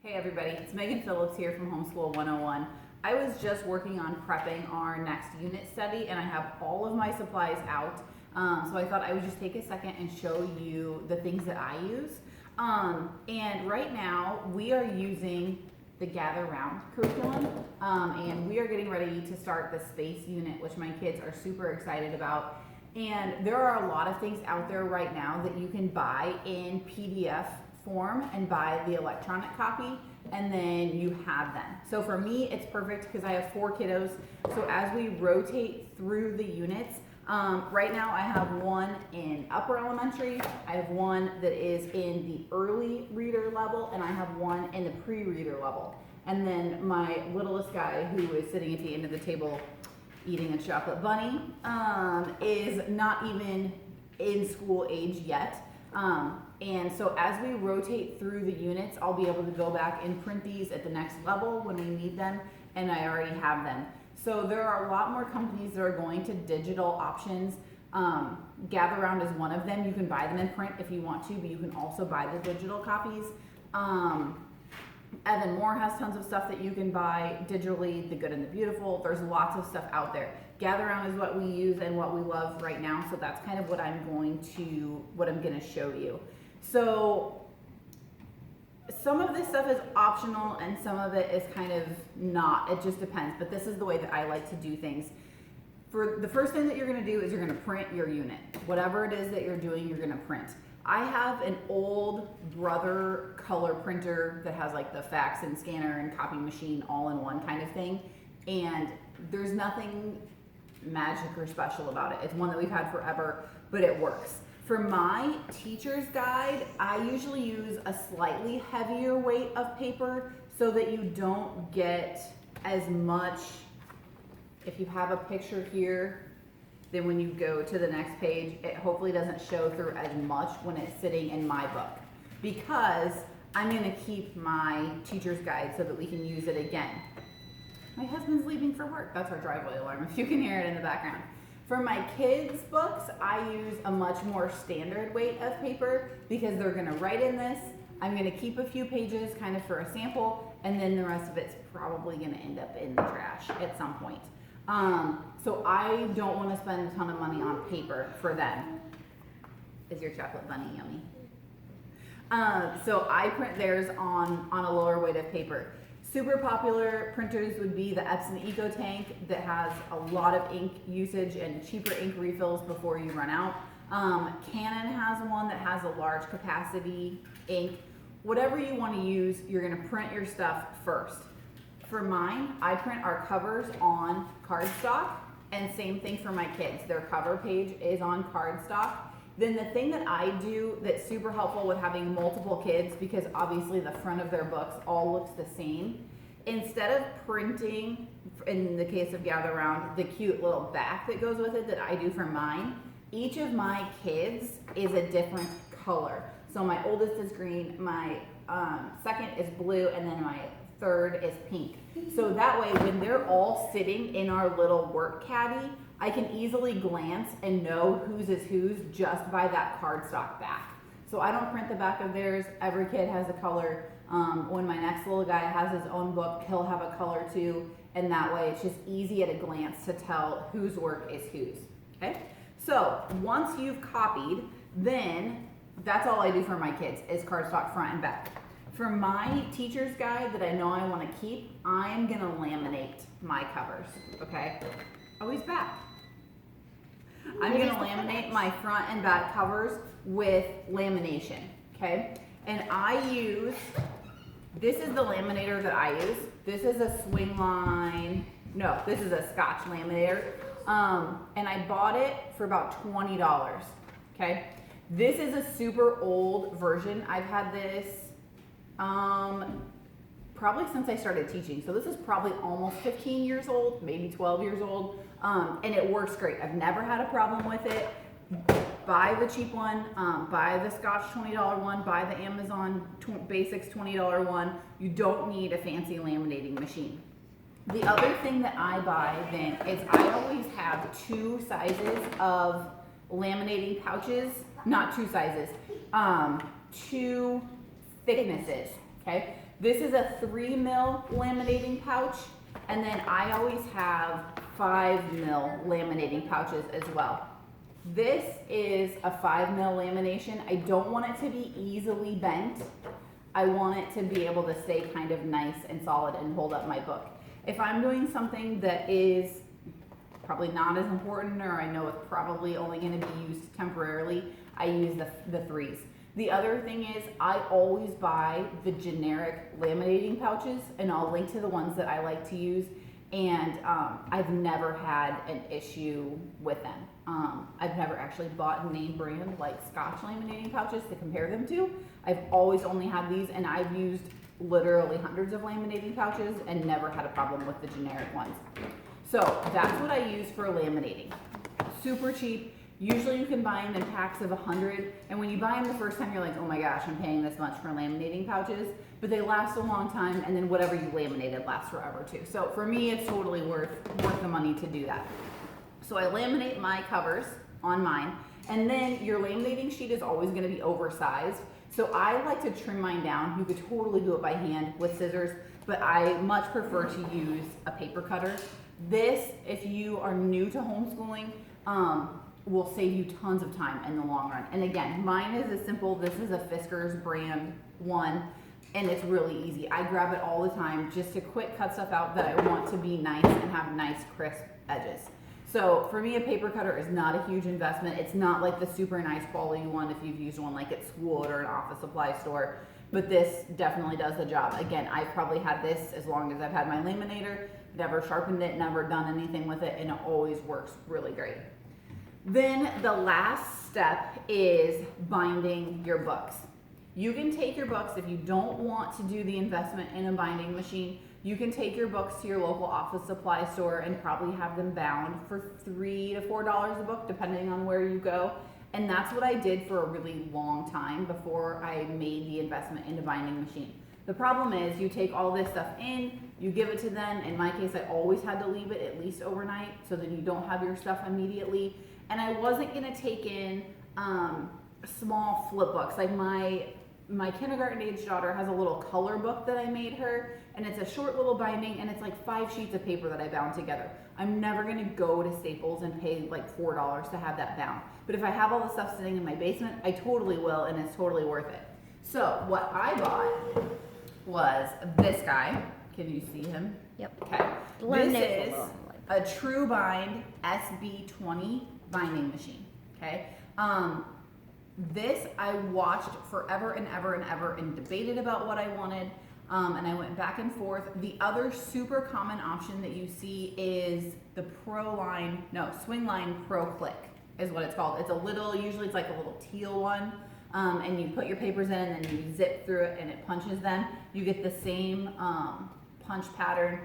Hey everybody, it's Megan Phillips here from Homeschool 101. I was just working on prepping our next unit study and I have all of my supplies out. So I thought I would just take a second and show you the things that I use. And right now we are using the Gather Round curriculum and we are getting ready to start the space unit, which my kids are super excited about. And there are a lot of things out there right now that you can buy in PDF form and buy the electronic copy, and then you have them. So for me, it's perfect because I have 4 kiddos. So as we rotate through the units, right now I have one in upper elementary, I have one that is in the early reader level, and I have one in the pre-reader level. And then my littlest guy, who is sitting at the end of the table eating a chocolate bunny, is not even in school age yet. And so as we rotate through the units, I'll be able to go back and print these at the next level when we need them, and I already have them. So there are a lot more companies that are going to digital options. Gather Round is one of them. You can buy them in print if you want to, but you can also buy the digital copies. Evan Moore has tons of stuff that you can buy digitally, The Good and the Beautiful. There's lots of stuff out there. Gather Round is what we use and what we love right now, so that's kind of what I'm going to show you. So some of this stuff is optional and some of it is kind of not. It just depends, but this is the way that I like to do things. For the first thing that you're going to do is you're going to print your unit. Whatever it is that you're doing, you're going to print. I have an old Brother color printer that has like the fax and scanner and copy machine all in one kind of thing, and there's nothing magic or special about it. It's one that we've had forever, but it works. For my teacher's guide, I usually use a slightly heavier weight of paper so that you don't get as much. If you have a picture here, then when you go to the next page, it hopefully doesn't show through as much when it's sitting in my book, because I'm going to keep my teacher's guide so that we can use it again. My husband's leaving for work. That's our driveway alarm, if you can hear it in the background. For my kids' books, I use a much more standard weight of paper because they're going to write in this. I'm going to keep a few pages kind of for a sample, and then the rest of it's probably going to end up in the trash at some point. So I don't want to spend a ton of money on paper for them. Is your chocolate bunny yummy? So I print theirs on a lower weight of paper. Super popular printers would be the Epson EcoTank that has a lot of ink usage and cheaper ink refills before you run out. Canon has one that has a large capacity ink. Whatever you want to use, you're going to print your stuff first. For mine, I print our covers on cardstock, and same thing for my kids. Their cover page is on cardstock. Then the thing that I do that's super helpful with having multiple kids, because obviously the front of their books all looks the same, instead of printing, in the case of Gather Round, the cute little back that goes with it that I do for mine, each of my kids is a different color. So my oldest is green, my second is blue, and then my third is pink. So that way when they're all sitting in our little work caddy, I can easily glance and know whose is whose just by that cardstock back. So I don't print the back of theirs. Every kid has a color. When my next little guy has his own book, he'll have a color too. And that way it's just easy at a glance to tell whose work is whose. Okay? So once you've copied, then that's all I do for my kids is cardstock front and back. For my teacher's guide that I know I want to keep, I'm going to laminate my covers. Okay? Oh, he's back. I'm going to laminate my front and back covers with lamination, okay? And I use, this is the laminator that I use. This is a this is a Scotch laminator. And I bought it for about $20, okay? This is a super old version. I've had this probably since I started teaching. So this is probably almost 15 years old, maybe 12 years old. And it works great. I've never had a problem with it. Buy the cheap one, buy the Scotch $20 one, buy the Amazon Basics $20 one. You don't need a fancy laminating machine. The other thing that I buy then is I always have 2 sizes of laminating pouches, not 2 sizes, 2 thicknesses, okay? This is a 3 mil laminating pouch, and then I always have 5 mil laminating pouches as well. This is a 5 mil lamination. I don't want it to be easily bent. I want it to be able to stay kind of nice and solid and hold up my book. If I'm doing something that is probably not as important, or I know it's probably only going to be used temporarily, I use the 3s. The other thing is I always buy the generic laminating pouches, and I'll link to the ones that I like to use, and I've never had an issue with them. I've never actually bought name brand like Scotch laminating pouches to compare them to. I've always only had these, and I've used literally hundreds of laminating pouches and never had a problem with the generic ones. So that's what I use for laminating. Super cheap. Usually you can buy them in packs of 100, and when you buy them the first time, you're like, oh my gosh, I'm paying this much for laminating pouches, but they last a long time, and then whatever you laminated lasts forever too. So for me, it's totally worth the money to do that. So I laminate my covers on mine, and then your laminating sheet is always gonna be oversized. So I like to trim mine down. You could totally do it by hand with scissors, but I much prefer to use a paper cutter. This, if you are new to homeschooling, will save you tons of time in the long run. And again, mine is as simple. This is a Fiskars brand one, and it's really easy. I grab it all the time just to quick cut stuff out that I want to be nice and have nice crisp edges. So for me, a paper cutter is not a huge investment. It's not like the super nice quality one if you've used one like at school or an office supply store, but this definitely does the job. Again, I've probably had this as long as I've had my laminator, never sharpened it, never done anything with it, and it always works really great. Then the last step is binding your books. You can take your books, if you don't want to do the investment in a binding machine, you can take your books to your local office supply store and probably have them bound for $3 to $4 a book, depending on where you go. And that's what I did for a really long time before I made the investment in a binding machine. The problem is you take all this stuff in, you give it to them. In my case, I always had to leave it at least overnight so that you don't have your stuff immediately. And I wasn't gonna take in small flip books. Like my kindergarten age daughter has a little color book that I made her, and it's a short little binding, and it's like 5 sheets of paper that I bound together. I'm never gonna go to Staples and pay like $4 to have that bound. But if I have all the stuff sitting in my basement, I totally will, and it's totally worth it. So what I bought was this guy. Can you see him? Yep. Okay. This is a True Bind SB20 binding machine. Okay. This I watched forever and ever and ever and debated about what I wanted. And I went back and forth. The other super common option that you see is the Swingline Pro Click is what it's called. It's a little, usually it's like a little teal one. And you put your papers in and then you zip through it and it punches them. You get the same punch pattern.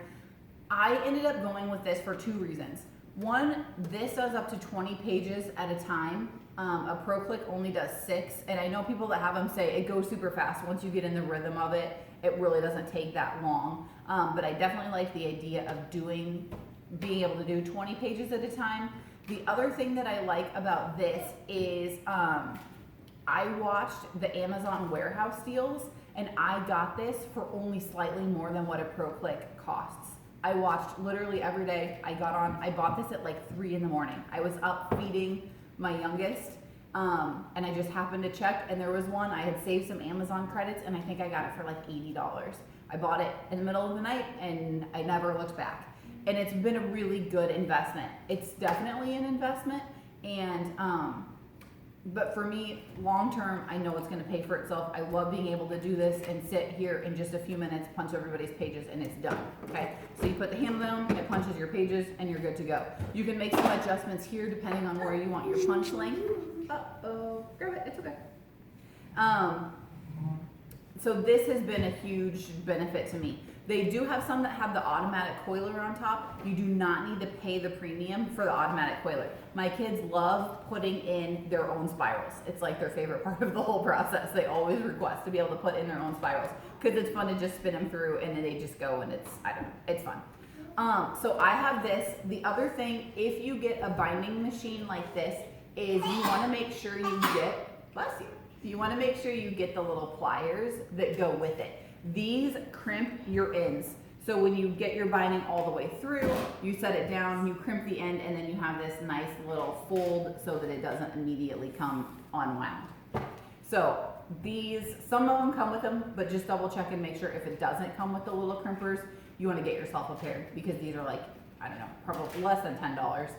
I ended up going with this for 2 reasons. One, this does up to 20 pages at a time. A Pro Click only does 6, and I know people that have them say it goes super fast. Once you get in the rhythm of it, it really doesn't take that long. But I definitely like the idea of being able to do 20 pages at a time. The other thing that I like about this is I watched the Amazon warehouse deals, and I got this for only slightly more than what a Pro Click costs. I watched literally every day. I bought this at like 3 in the morning. I was up feeding my youngest, and I just happened to check, and there was one. I had saved some Amazon credits, and I think I got it for like $80. I bought it in the middle of the night, and I never looked back. And it's been a really good investment. It's definitely an investment, and but for me, long term, I know it's going to pay for itself. I love being able to do this and sit here in just a few minutes, punch everybody's pages, and it's done. Okay, so you put the handle down, it punches your pages, and you're good to go. You can make some adjustments here depending on where you want your punch length. Uh-oh, grab it, it's okay. So this has been a huge benefit to me. They do have some that have the automatic coiler on top. You do not need to pay the premium for the automatic coiler. My kids love putting in their own spirals. It's like their favorite part of the whole process. They always request to be able to put in their own spirals because it's fun to just spin them through and then they just go, and it's fun. So I have this. The other thing, if you get a binding machine like this, is you want to make sure you get, bless you, you want to make sure you get the little pliers that go with it. These crimp your ends. So when you get your binding all the way through, you set it down, you crimp the end, and then you have this nice little fold so that it doesn't immediately come unwound. So these, some of them come with them, but just double check and make sure if it doesn't come with the little crimpers, you want to get yourself a pair, because these are like, I don't know, probably less than $10,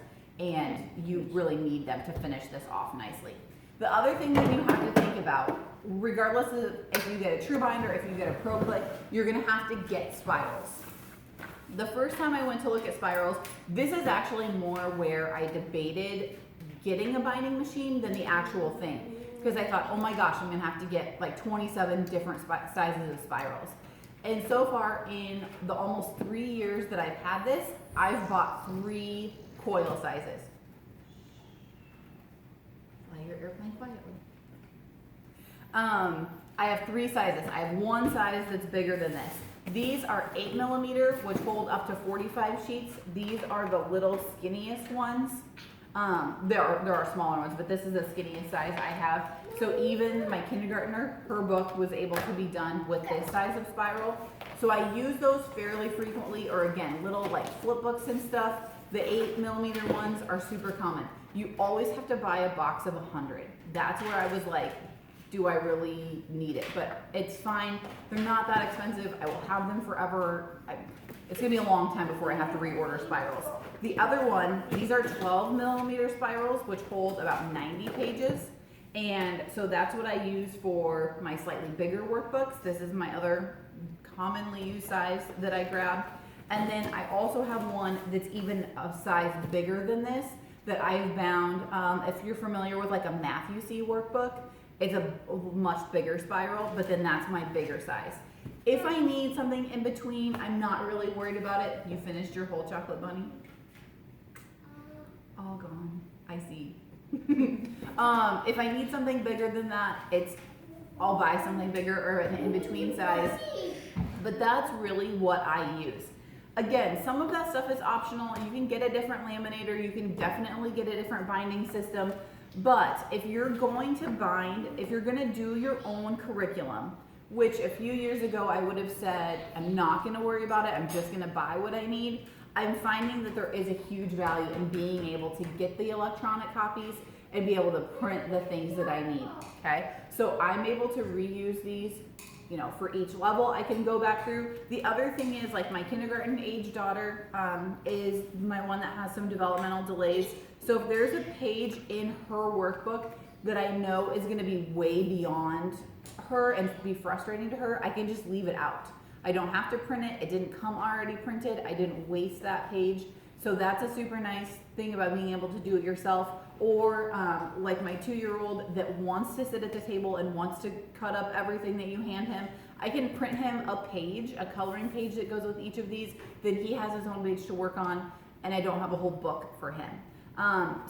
and you really need them to finish this off nicely. The other thing that you have to think about, regardless of if you get a true binder, if you get a pro click, you're gonna have to get spirals. The first time I went to look at spirals, this is actually more where I debated getting a binding machine than the actual thing. Because I thought, oh my gosh, I'm gonna have to get like 27 different sizes of spirals. And so far in the almost 3 years that I've had this, I've bought 3 coil sizes. Fly your airplane quietly. I have 3 sizes. I have one size that's bigger than this. These are 8mm, which hold up to 45 sheets. These are the little skinniest ones. There are smaller ones, but this is the skinniest size I have. So even my kindergartner, her book was able to be done with this size of spiral. So I use those fairly frequently, or again, little like flip books and stuff. The 8mm ones are super common. You always have to buy a box of 100. That's where I was like, do I really need it? But it's fine. They're not that expensive. I will have them forever. It's gonna be a long time before I have to reorder spirals. The other one, these are 12mm spirals, which hold about 90 pages. And so that's what I use for my slightly bigger workbooks. This is my other commonly used size that I grab. And then I also have one that's even a size bigger than this that I've bound. If you're familiar with like a Math UC workbook, it's a much bigger spiral, but then that's my bigger size. If I need something in between, I'm not really worried about it. You finished your whole chocolate bunny? All gone. I see. If I need something bigger than that, I'll buy something bigger or an in-between size. But that's really what I use. Again, some of that stuff is optional. You can get a different laminator. You can definitely get a different binding system. But if you're going to bind, if you're going to do your own curriculum, which a few years ago I would have said, I'm not going to worry about it. I'm just going to buy what I need. I'm finding that there is a huge value in being able to get the electronic copies and be able to print the things that I need, okay? So I'm able to reuse these, you know, for each level I can go back through. The other thing is, like, my kindergarten age daughter is my one that has some developmental delays. So if there's a page in her workbook that I know is gonna be way beyond her and be frustrating to her, I can just leave it out. I don't have to print it. It didn't come already printed. I didn't waste that page. So that's a super nice thing about being able to do it yourself. Or like my 2-year-old that wants to sit at the table and wants to cut up everything that you hand him, I can print him a page, a coloring page that goes with each of these, then he has his own page to work on, and I don't have a whole book for him.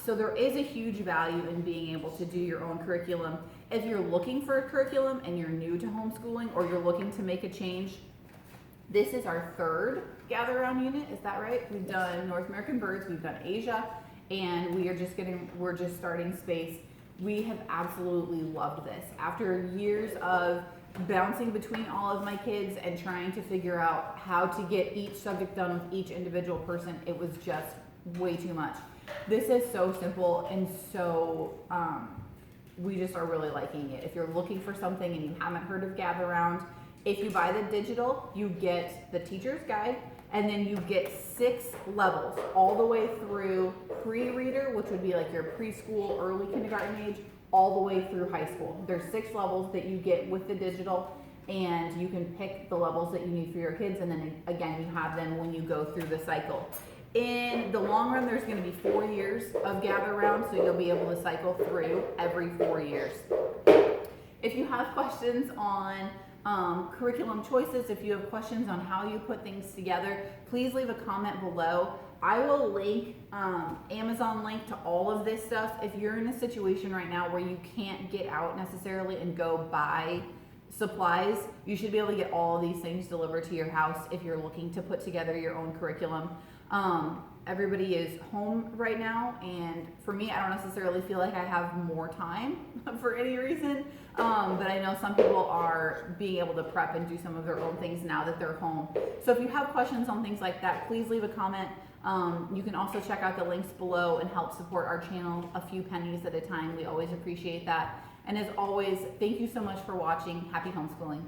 So there is a huge value in being able to do your own curriculum. If you're looking for a curriculum and you're new to homeschooling, or you're looking to make a change, this is our 3rd Gather Around unit, is that right? We've done North American Birds, we've done Asia, and we're just starting Space. We have absolutely loved this. After years of bouncing between all of my kids and trying to figure out how to get each subject done with each individual person, it was just way too much. This is so simple and so, we just are really liking it. If you're looking for something and you haven't heard of Gather Round, if you buy the digital, you get the teacher's guide, and then you get 6 levels all the way through pre-reader, which would be like your preschool, early kindergarten age, all the way through high school. There's 6 levels that you get with the digital, and you can pick the levels that you need for your kids, and then again, you have them when you go through the cycle. In the long run, there's going to be 4 years of Gather Round, so you'll be able to cycle through every 4 years. If you have questions on curriculum choices, if you have questions on how you put things together, please leave a comment below. I will link Amazon link to all of this stuff. If you're in a situation right now where you can't get out necessarily and go buy supplies, you should be able to get all of these things delivered to your house if you're looking to put together your own curriculum. Everybody is home right now, and for me, I don't necessarily feel like I have more time for any reason. But I know some people are being able to prep and do some of their own things now that they're home. So if you have questions on things like that, please leave a comment. You can also check out the links below and help support our channel a few pennies at a time. We always appreciate that. And as always, thank you so much for watching. Happy homeschooling.